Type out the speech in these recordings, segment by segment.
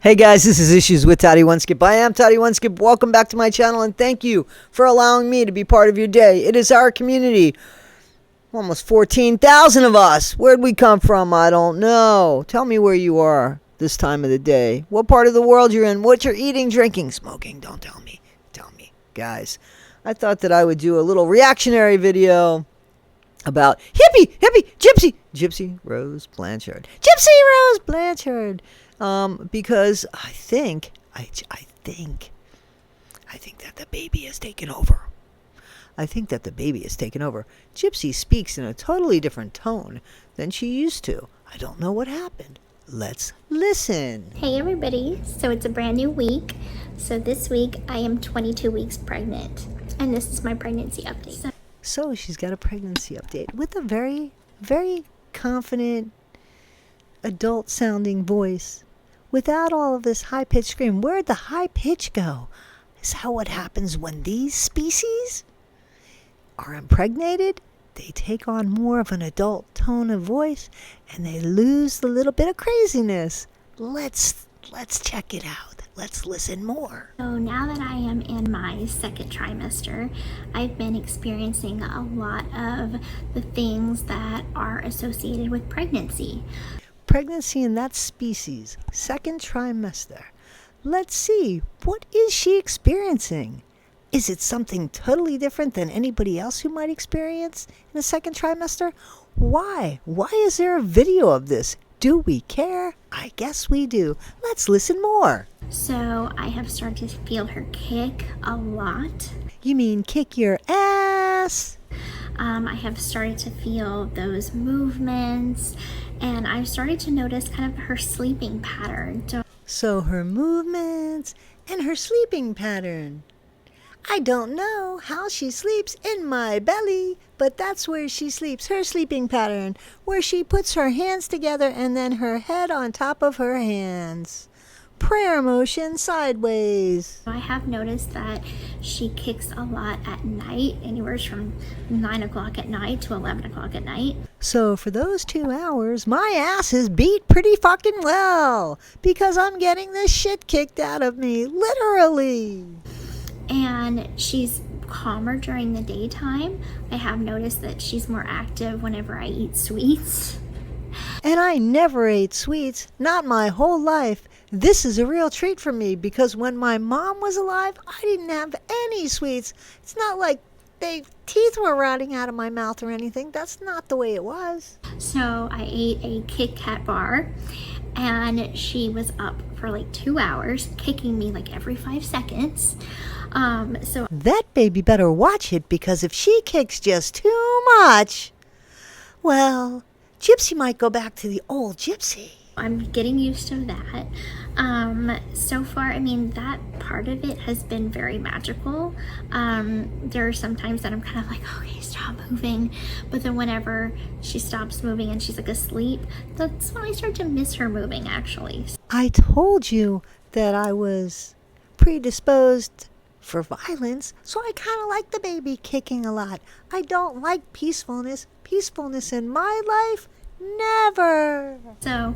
Hey guys, this is Issues with Toddy One Skip. I am Toddy One Skip. Welcome back to my channel and thank you for allowing me to be part of your day. It is our community. Almost 14,000 of us. Where'd we come from? I don't know. Tell me where you are this time of the day. What part of the world you're in. What you're eating, drinking, smoking. Don't tell me. Tell me. Guys, I thought that I would do a little reactionary video about Gypsy Rose Blanchard. Because I think that the baby has taken over. Gypsy speaks in a totally different tone than she used to. I don't know what happened. Let's listen. Hey everybody, so it's a brand new week. So this week I am 22 weeks pregnant and this is my pregnancy update. So she's got a pregnancy update with a very, very confident, adult sounding voice without all of this high-pitched scream. Where'd the high pitch go? Is that what happens when these species are impregnated? They take on more of an adult tone of voice and they lose the little bit of craziness. Let's check it out. Let's listen more. So now that I am in my second trimester, I've been experiencing a lot of the things that are associated with pregnancy. Pregnancy in that species, second trimester. Let's see, what is she experiencing? Is it something totally different than anybody else who might experience in the second trimester? Why? Why is there a video of this? Do we care? I guess we do. Let's listen more. So I have started to feel her kick a lot. You mean kick your ass? I have started to feel those movements and I've started to notice kind of her sleeping pattern. So her movements and her sleeping pattern. I don't know how she sleeps in my belly, but that's where she sleeps, her sleeping pattern, where she puts her hands together and then her head on top of her hands. Prayer motion sideways. I have noticed that she kicks a lot at night, anywhere from 9 o'clock at night to 11 o'clock at night. So for those 2 hours, my ass is beat pretty fucking well because I'm getting this shit kicked out of me, literally. And she's calmer during the daytime. I have noticed that she's more active whenever I eat sweets. And I never ate sweets, not my whole life. This is a real treat for me because when my mom was alive, I didn't have any sweets. It's not like teeth were rotting out of my mouth or anything. That's not the way it was. So I ate a Kit Kat bar and she was up for like 2 hours, kicking me like every 5 seconds. So that baby better watch it because if she kicks just too much, well, Gypsy might go back to the old Gypsy. I'm getting used to that. So far, I mean, that part of it has been very magical. There are some times that I'm kind of like, okay, stop moving. But then whenever she stops moving and she's like asleep, that's when I start to miss her moving, actually. I told you that I was predisposed for violence, so I kind of like the baby kicking a lot. I don't like peacefulness. Peacefulness in my life? Never. So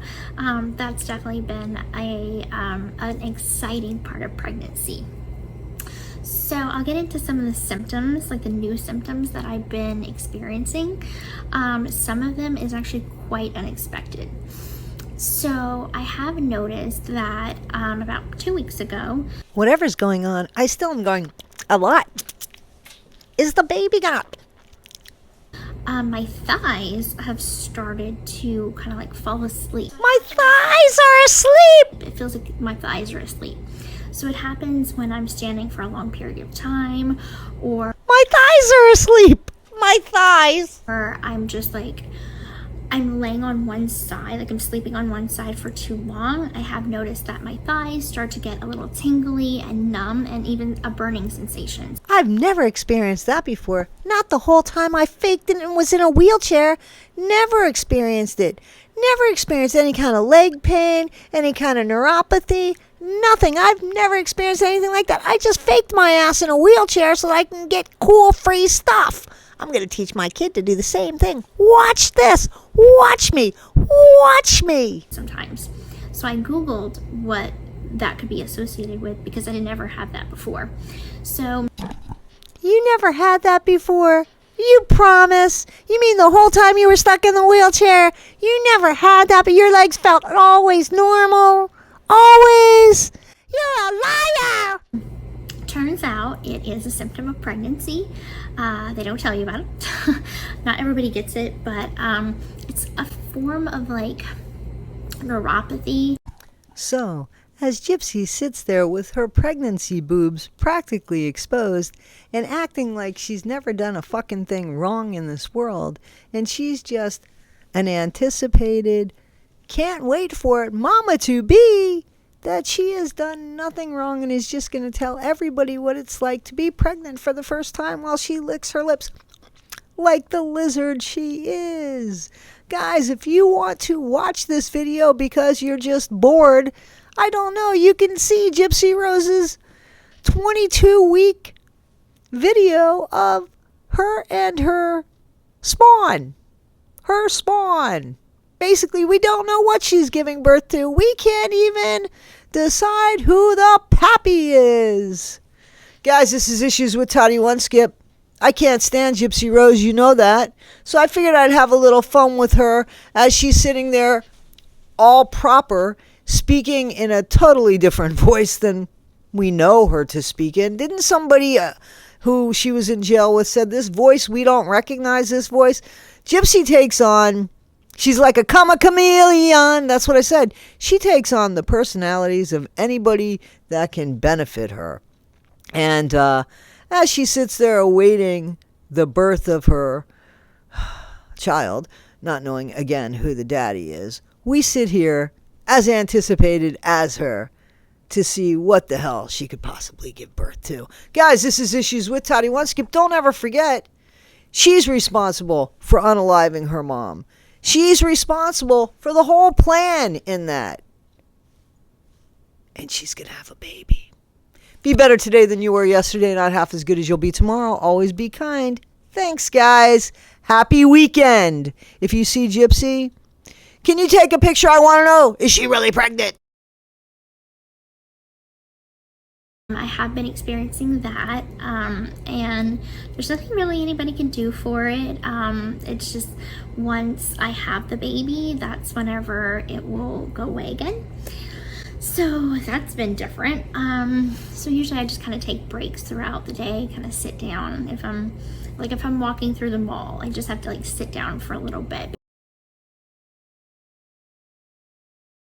that's definitely been an exciting part of pregnancy. So I'll get into some of the symptoms, like the new symptoms that I've been experiencing. Some of them is actually quite unexpected. So I have noticed that about 2 weeks ago, whatever's going on, I still am going a lot. Is the baby gonna... my thighs have started to kind of like fall asleep. My thighs are asleep! It feels like my thighs are asleep. So it happens when I'm standing for a long period of time, or my thighs are asleep! My thighs! Or I'm just like, I'm laying on one side, like I'm sleeping on one side for too long. I have noticed that my thighs start to get a little tingly and numb and even a burning sensation. I've never experienced that before. Not the whole time I faked it and was in a wheelchair. Never experienced it. Never experienced any kind of leg pain, any kind of neuropathy. Nothing. I've never experienced anything like that. I just faked my ass in a wheelchair so that I can get cool free stuff. I'm going to teach my kid to do the same thing. Watch this. Watch me. Watch me. Sometimes. So I Googled what that could be associated with, because I never had that before. So You never had that before? You promise? You mean the whole time you were stuck in the wheelchair, you never had that, but your legs felt always normal? Always? You're a liar! turns out it is a symptom of pregnancy. They don't tell you about it. Not everybody gets it, but it's a form of like neuropathy. So, as Gypsy sits there with her pregnancy boobs practically exposed and acting like she's never done a fucking thing wrong in this world, and she's just an anticipated, can't wait for it mama to be, that she has done nothing wrong and is just going to tell everybody what it's like to be pregnant for the first time while she licks her lips like the lizard she is. Guys, if you want to watch this video because you're just bored, I don't know, you can see Gypsy Rose's 22-week video of her and her spawn. Her spawn. Basically, we don't know what she's giving birth to. We can't even decide who the pappy is. Guys, this is Issues with Toddy One Skip. I can't stand Gypsy Rose, you know that. So I figured I'd have a little fun with her as she's sitting there all proper, speaking in a totally different voice than we know her to speak in. Didn't somebody who she was in jail with said, this voice, we don't recognize this voice? Gypsy takes on, she's like a chameleon. That's what I said. She takes on the personalities of anybody that can benefit her. And as she sits there awaiting the birth of her child, not knowing again who the daddy is, we sit here as anticipated as her to see what the hell she could possibly give birth to. Guys, this is Issues with Toddy One Skip. Don't ever forget, she's responsible for unaliving her mom. She's responsible for the whole plan in that. And she's going to have a baby. Be better today than you were yesterday, not half as good as you'll be tomorrow. Always be kind. Thanks, guys. Happy weekend. If you see Gypsy, can you take a picture? I want to know, is she really pregnant? I have been experiencing that, and there's nothing really anybody can do for it. It's just once I have the baby, that's whenever it will go away again. So that's been different. So usually I just kind of take breaks throughout the day, kind of sit down. If I'm walking through the mall, I just have to like sit down for a little bit.